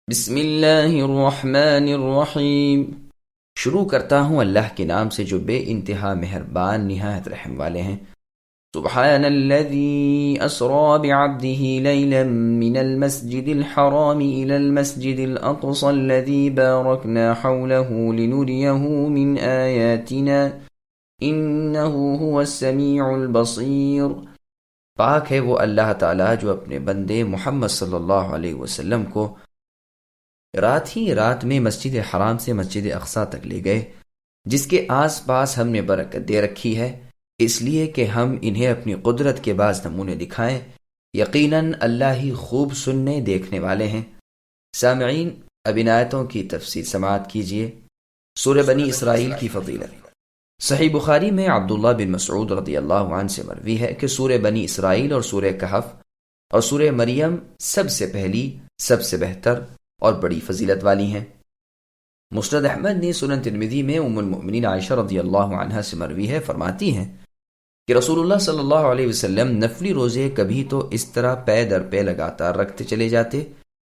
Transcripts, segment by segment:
بسم اللہ الرحمن الرحیم۔ شروع کرتا ہوں اللہ کے نام سے جو بے انتہا مہربان نہایت رحم والے ہیں۔ سبحان الذي اسرا بعبده ليلا من المسجد الحرام الى المسجد الاقصى الذي باركنا حوله لنريه من آياتنا انه هو السميع البصير۔ پاک ہے وہ اللہ تعالی جو اپنے بندے محمد صلی اللہ علیہ وسلم کو رات ہی رات میں مسجد حرام سے مسجد اقصیٰ تک لے گئے، جس کے آس پاس ہم نے برکت دے رکھی ہے، اس لیے کہ ہم انہیں اپنی قدرت کے بعض نمونے دکھائیں۔ یقیناً اللہ ہی خوب سننے دیکھنے والے ہیں۔ سامعین، اب ان آیتوں کی تفسیر سماعت کیجیے۔ سورہ بنی اسرائیل کی فضیلت۔ صحیح بخاری میں عبداللہ بن مسعود رضی اللہ عنہ سے مروی ہے کہ سورہ بنی اسرائیل اور سورہ کہف اور سورہ مریم سب سے پہلی، سب سے بہتر اور بڑی فضیلت والی ہیں۔ مسند احمد نے سنن ترمذی میں ام المؤمنین عائشہ رضی اللہ عنہا سے مروی ہے، فرماتی ہیں کہ رسول اللہ صلی اللہ علیہ وسلم نفلی روزے کبھی تو اس طرح پے در پے لگاتار رکھتے چلے جاتے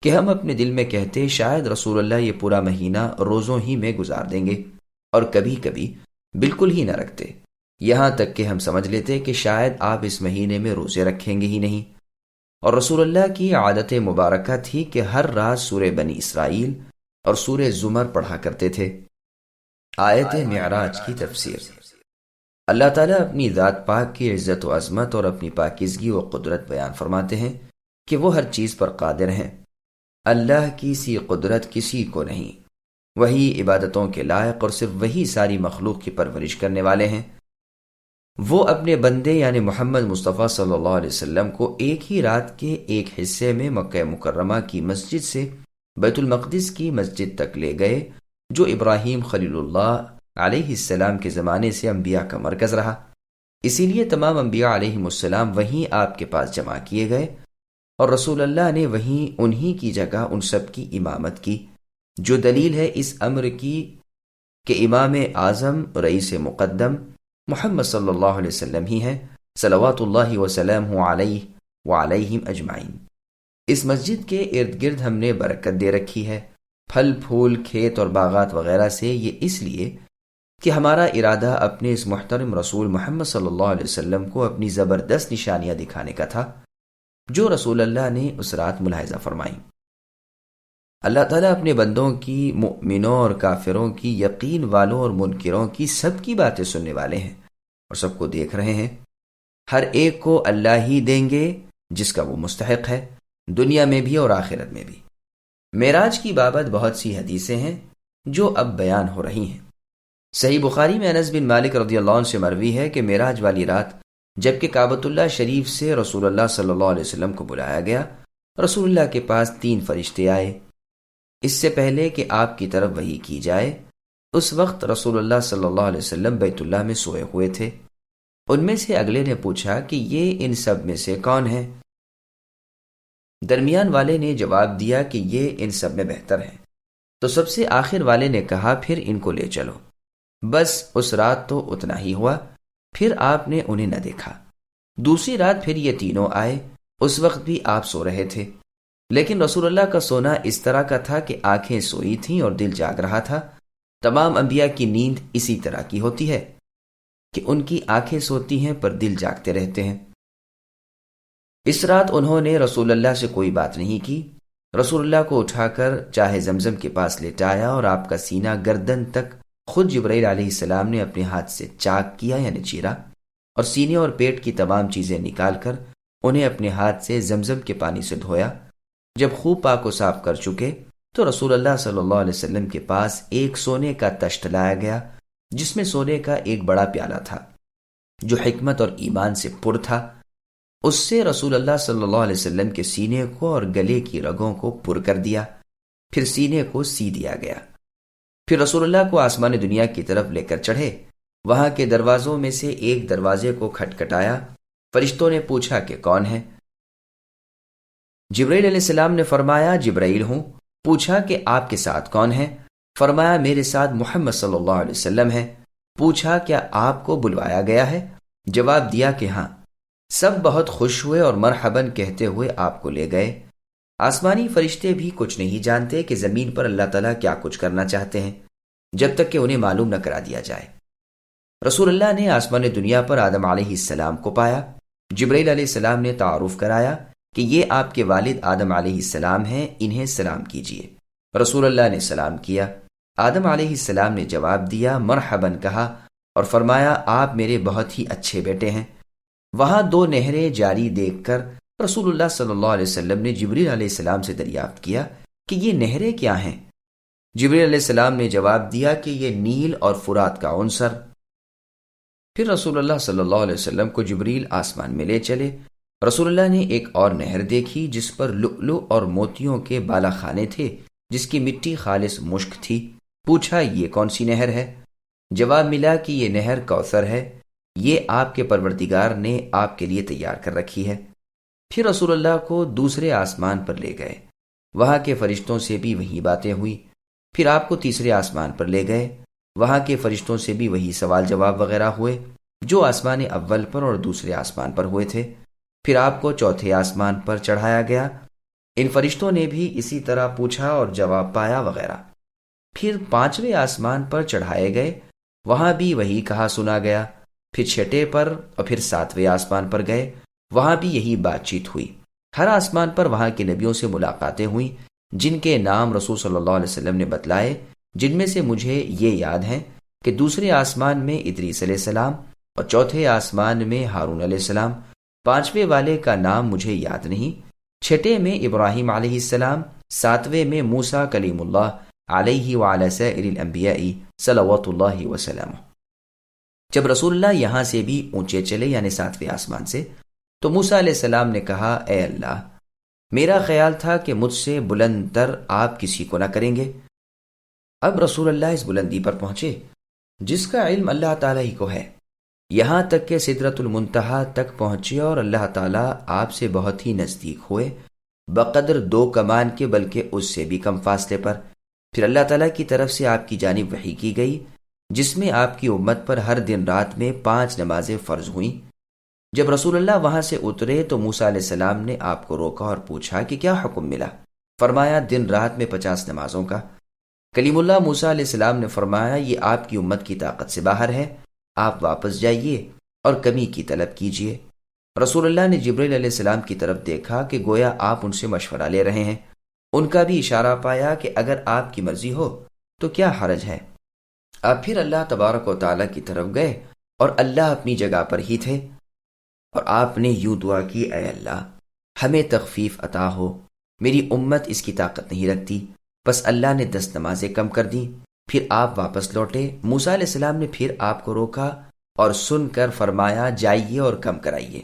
کہ ہم اپنے دل میں کہتے شاید رسول اللہ یہ پورا مہینہ روزوں ہی میں گزار دیں گے، اور کبھی کبھی بالکل ہی نہ رکھتے، یہاں تک کہ ہم سمجھ لیتے کہ شاید آپ اس مہینے میں روزے رکھیں گے ہی نہیں۔ اور رسول اللہ کی عادت مبارکہ تھی کہ ہر رات سورہ بنی اسرائیل اور سورہ زمر پڑھا کرتے تھے۔ آیت معراج کی تفسیر۔ اللہ تعالیٰ اپنی ذات پاک کی عزت و عظمت اور اپنی پاکیزگی و قدرت بیان فرماتے ہیں کہ وہ ہر چیز پر قادر ہیں۔ اللہ کی سی قدرت کسی کو نہیں، وہی عبادتوں کے لائق اور صرف وہی ساری مخلوق کی پرورش کرنے والے ہیں۔ وہ اپنے بندے یعنی محمد مصطفیٰ صلی اللہ علیہ وسلم کو ایک ہی رات کے ایک حصے میں مکہ مکرمہ کی مسجد سے بیت المقدس کی مسجد تک لے گئے، جو ابراہیم خلیل اللہ علیہ السلام کے زمانے سے انبیاء کا مرکز رہا۔ اسی لیے تمام انبیاء علیہم السلام وہیں آپ کے پاس جمع کیے گئے، اور رسول اللہ نے وہیں انہی کی جگہ ان سب کی امامت کی، جو دلیل ہے اس امر کی کہ امام اعظم رئیس مقدم محمد صلی اللہ علیہ وسلم ہی ہیں، صلوات اللہ وسلامہ علیہ وعلیہم اجمعین۔ اس مسجد کے ارد گرد ہم نے برکت دے رکھی ہے، پھل پھول، کھیت اور باغات وغیرہ سے، یہ اس لیے کہ ہمارا ارادہ اپنے اس محترم رسول محمد صلی اللہ علیہ وسلم کو اپنی زبردست نشانیاں دکھانے کا تھا، جو رسول اللہ نے اس رات ملاحظہ فرمائیں۔ اللہ تعالیٰ اپنے بندوں کی، مؤمنوں اور کافروں کی، یقین والوں اور منکروں کی، سب کی باتیں سننے والے ہیں اور سب کو دیکھ رہے ہیں۔ ہر ایک کو اللہ ہی دیں گے جس کا وہ مستحق ہے، دنیا میں بھی اور آخرت میں بھی۔ معراج کی بابت بہت سی حدیثیں ہیں جو اب بیان ہو رہی ہیں۔ صحیح بخاری میں انس بن مالک رضی اللہ عنہ سے مروی ہے کہ معراج والی رات جبکہ کعبۃ اللہ شریف سے رسول اللہ صلی اللہ علیہ وسلم کو بلایا گیا، رسول اللہ کے پاس 3 فرشتے آئے۔ اس سے پہلے کہ آپ کی طرف وحی کی جائے، اس وقت رسول اللہ صلی اللہ علیہ وسلم بیت اللہ میں سوئے ہوئے تھے۔ ان میں سے اگلے نے پوچھا کہ یہ ان سب میں سے کون ہے؟ درمیان والے نے جواب دیا کہ یہ ان سب میں بہتر ہے۔ تو سب سے آخر والے نے کہا پھر ان کو لے چلو۔ بس اس رات تو اتنا ہی ہوا، پھر آپ نے انہیں نہ دیکھا۔ دوسری رات پھر یہ تینوں آئے، اس وقت بھی آپ سو رہے تھے، لیکن رسول اللہ کا سونا اس طرح کا تھا کہ آنکھیں سوئی تھیں اور دل جاگ رہا تھا۔ تمام انبیاء کی نیند اسی طرح کی ہوتی ہے کہ ان کی آنکھیں سوتی ہیں پر دل جاگتے رہتے ہیں۔ اس رات انہوں نے رسول اللہ سے کوئی بات نہیں کی۔ رسول اللہ کو اٹھا کر چاہے زمزم کے پاس لٹایا اور آپ کا سینہ گردن تک خود جبرائیل علیہ السلام نے اپنے ہاتھ سے چاک کیا یعنی چیرا، اور سینے اور پیٹ کی تمام چیزیں نکال کر انہیں اپنے ہاتھ سے زمزم کے پانی سے دھویا۔ جب خوب پاک و صاف کر چکے تو رسول اللہ صلی اللہ علیہ وسلم کے پاس ایک سونے کا تشت لایا گیا، جس میں سونے کا ایک بڑا پیالہ تھا جو حکمت اور ایمان سے پر تھا۔ اس سے رسول اللہ صلی اللہ علیہ وسلم کے سینے کو اور گلے کی رگوں کو پر کر دیا، پھر سینے کو سی دیا گیا۔ پھر رسول اللہ کو آسمان دنیا کی طرف لے کر چڑھے، وہاں کے دروازوں میں سے ایک دروازے کو کھٹکھٹایا۔ فرشتوں نے پوچھا کہ کون ہے؟ جبرائیل علیہ السلام نے فرمایا جبرائیل ہوں۔ پوچھا کہ آپ کے ساتھ کون ہے؟ فرمایا میرے ساتھ محمد صلی اللہ علیہ وسلم ہے۔ پوچھا کیا آپ کو بلوایا گیا ہے؟ جواب دیا کہ ہاں۔ سب بہت خوش ہوئے اور مرحباً کہتے ہوئے آپ کو لے گئے۔ آسمانی فرشتے بھی کچھ نہیں جانتے کہ زمین پر اللہ تعالیٰ کیا کچھ کرنا چاہتے ہیں جب تک کہ انہیں معلوم نہ کرا دیا جائے۔ رسول اللہ نے آسمان دنیا پر آدم علیہ السلام کو پایا۔ جبرائیل علیہ السلام نے تعارف کرایا کہ یہ آپ کے والد آدم علیہ السلام ہیں، انہیں سلام کیجیے۔ رسول اللہ نے سلام کیا۔ آدم علیہ السلام نے جواب دیا، مرحباً کہا اور فرمایا آپ میرے بہت ہی اچھے بیٹے ہیں۔ وہاں 2 نہریں جاری دیکھ کر رسول اللہ صلی اللہ علیہ وسلم نے جبریل علیہ السلام سے دریافت کیا کہ یہ نہریں کیا ہیں؟ جبریل علیہ السلام نے جواب دیا کہ یہ نیل اور فرات کا عنصر۔ پھر رسول اللہ صلی اللہ علیہ وسلم کو جبریل آسمان میں لے چلے۔ رسول اللہ نے ایک اور نہر دیکھی جس پر لؤلؤ اور موتیوں کے بالا خانے تھے، جس کی مٹی خالص مشک تھی۔ پوچھا یہ کون سی نہر ہے؟ جواب ملا کہ یہ نہر کوثر ہے، یہ آپ کے پروردگار نے آپ کے لیے تیار کر رکھی ہے۔ پھر رسول اللہ کو دوسرے آسمان پر لے گئے، وہاں کے فرشتوں سے بھی وہی باتیں ہوئی۔ پھر آپ کو تیسرے آسمان پر لے گئے، وہاں کے فرشتوں سے بھی وہی سوال جواب وغیرہ ہوئے جو آسمان اول پر اور دوسرے آسمان پر ہوئے تھے۔ پھر آپ کو چوتھے آسمان پر چڑھایا گیا، ان فرشتوں نے بھی اسی طرح پوچھا اور جواب پایا وغیرہ۔ پھر 5ویں آسمان پر چڑھائے گئے، وہاں بھی وہی کہا سنا گیا۔ پھر 6 پر اور پھر 7ویں آسمان پر گئے، وہاں بھی یہی بات چیت ہوئی۔ ہر آسمان پر وہاں کے نبیوں سے ملاقاتیں ہوئیں جن کے نام رسول صلی اللہ علیہ وسلم نے بتلائے، جن میں سے مجھے یہ یاد ہیں کہ دوسرے آسمان میں ادریس علیہ السلام اور چوتھے آسمان میں ہارون علیہ السلام، 5ویں والے کا نام مجھے یاد نہیں، 6 میں ابراہیم علیہ السلام، 7ویں میں موسیٰ کلیم اللہ علیہ وعلی سائر الانبیاء صلوات اللہ وسلم۔ جب رسول اللہ یہاں سے بھی اونچے چلے یعنی 7ویں آسمان سے، تو موسیٰ علیہ السلام نے کہا، اے اللہ، میرا خیال تھا کہ مجھ سے بلند تر آپ کسی کو نہ کریں گے۔ اب رسول اللہ اس بلندی پر پہنچے جس کا علم اللہ تعالیٰ ہی کو ہے، یہاں تک کہ سدرۃ المنتہا تک پہنچے اور اللہ تعالیٰ آپ سے بہت ہی نزدیک ہوئے، بقدر 2 کمان کے بلکہ اس سے بھی کم فاصلے پر۔ پھر اللہ تعالیٰ کی طرف سے آپ کی جانب وحی کی گئی جس میں آپ کی امت پر ہر دن رات میں 5 نمازیں فرض ہوئیں۔ جب رسول اللہ وہاں سے اترے تو موسیٰ علیہ السلام نے آپ کو روکا اور پوچھا کہ کیا حکم ملا؟ فرمایا دن رات میں 50 نمازوں کا۔ کلیم اللہ موسیٰ علیہ السلام نے فرمایا یہ آپ کی امت کی طاقت سے باہر ہے، آپ واپس جائیے اور کمی کی طلب کیجیے۔ رسول اللہ نے جبرائیل علیہ السلام کی طرف دیکھا کہ گویا آپ ان سے مشورہ لے رہے ہیں، ان کا بھی اشارہ پایا کہ اگر آپ کی مرضی ہو تو کیا حرج ہے۔ آپ پھر اللہ تبارک و تعالیٰ کی طرف گئے اور اللہ اپنی جگہ پر ہی تھے، اور آپ نے یوں دعا کی، اے اللہ ہمیں تخفیف عطا ہو، میری امت اس کی طاقت نہیں رکھتی۔ بس اللہ نے 10 نمازیں کم کر دیں۔ پھر آپ واپس لوٹے۔ موسیٰ علیہ السلام نے پھر آپ کو روکا اور سن کر فرمایا جائیے اور کم کرائیے۔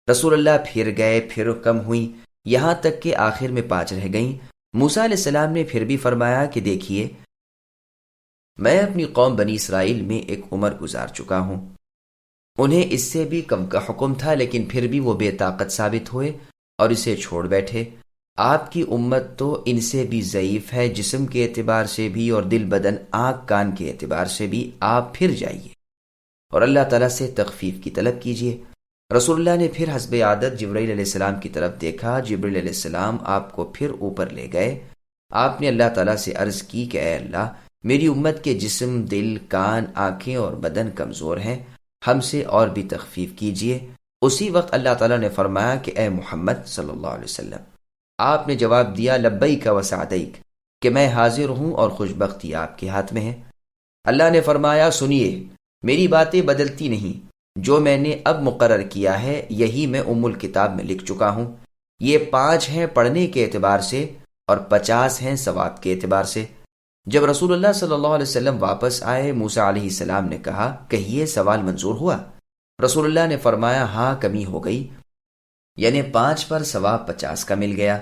رسول اللہ پھر گئے، پھر کم ہوئیں، یہاں تک کہ آخر میں 5 رہ گئیں۔ موسیٰ علیہ السلام نے پھر بھی فرمایا کہ دیکھیے میں اپنی قوم بنی اسرائیل میں ایک عمر گزار چکا ہوں، انہیں اس سے بھی کم کا حکم تھا لیکن پھر بھی وہ بے طاقت ثابت ہوئے اور اسے چھوڑ بیٹھے۔ آپ کی امت تو ان سے بھی ضعیف ہے، جسم کے اعتبار سے بھی اور دل بدن آنکھ کان کے اعتبار سے بھی۔ آپ پھر جائیے اور اللہ تعالیٰ سے تخفیف کی طلب کیجیے۔ رسول اللہ نے پھر حسب عادت جبرائیل علیہ السلام کی طرف دیکھا۔ جبرائیل علیہ السلام آپ کو پھر اوپر لے گئے۔ آپ نے اللہ تعالیٰ سے عرض کی کہ اے اللہ میری امت کے جسم، دل، کان، آنکھیں اور بدن کمزور ہیں، ہم سے اور بھی تخفیف کیجیے۔ اسی وقت اللہ تعالیٰ نے فرمایا کہ اے محمد صلی اللہ علیہ وسلم، آپ نے جواب دیا لبیک و سعدیک، کہ میں حاضر ہوں اور خوش بختی آپ کے ہاتھ میں ہے۔ اللہ نے فرمایا سنیے، میری باتیں بدلتی نہیں، جو میں نے اب مقرر کیا ہے یہی میں ام الکتاب میں لکھ چکا ہوں۔ یہ 5 ہیں پڑھنے کے اعتبار سے اور 50 ہیں ثواب کے اعتبار سے۔ جب رسول اللہ صلی اللہ علیہ وسلم واپس آئے، موسیٰ علیہ السلام نے کہا کہیے سوال منظور ہوا؟ رسول اللہ نے فرمایا ہاں کمی ہو گئی، یعنی 5 پر ثواب 50 کا مل گیا،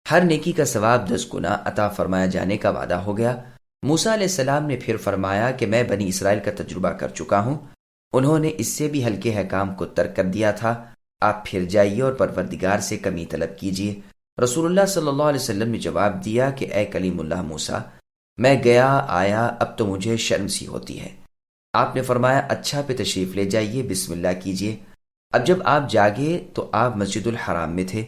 ہر نیکی کا ثواب 10 گنا عطا فرمایا جانے کا وعدہ ہو گیا۔ موسیٰ علیہ السلام نے پھر فرمایا کہ میں بنی اسرائیل کا تجربہ کر چکا ہوں، انہوں نے اس سے بھی ہلکے حکام کو ترک کر دیا تھا، آپ پھر جائیے اور پروردگار سے کمی طلب کیجیے۔ رسول اللہ صلی اللہ علیہ وسلم نے جواب دیا کہ اے کلیم اللہ موسیٰ، میں گیا آیا، اب تو مجھے شرم سی ہوتی ہے۔ آپ نے فرمایا اچھا پہ تشریف لے جائیے، بسم اللہ کیجیے۔ اب جب آپ جاگے تو آپ مسجد الحرام میں تھے،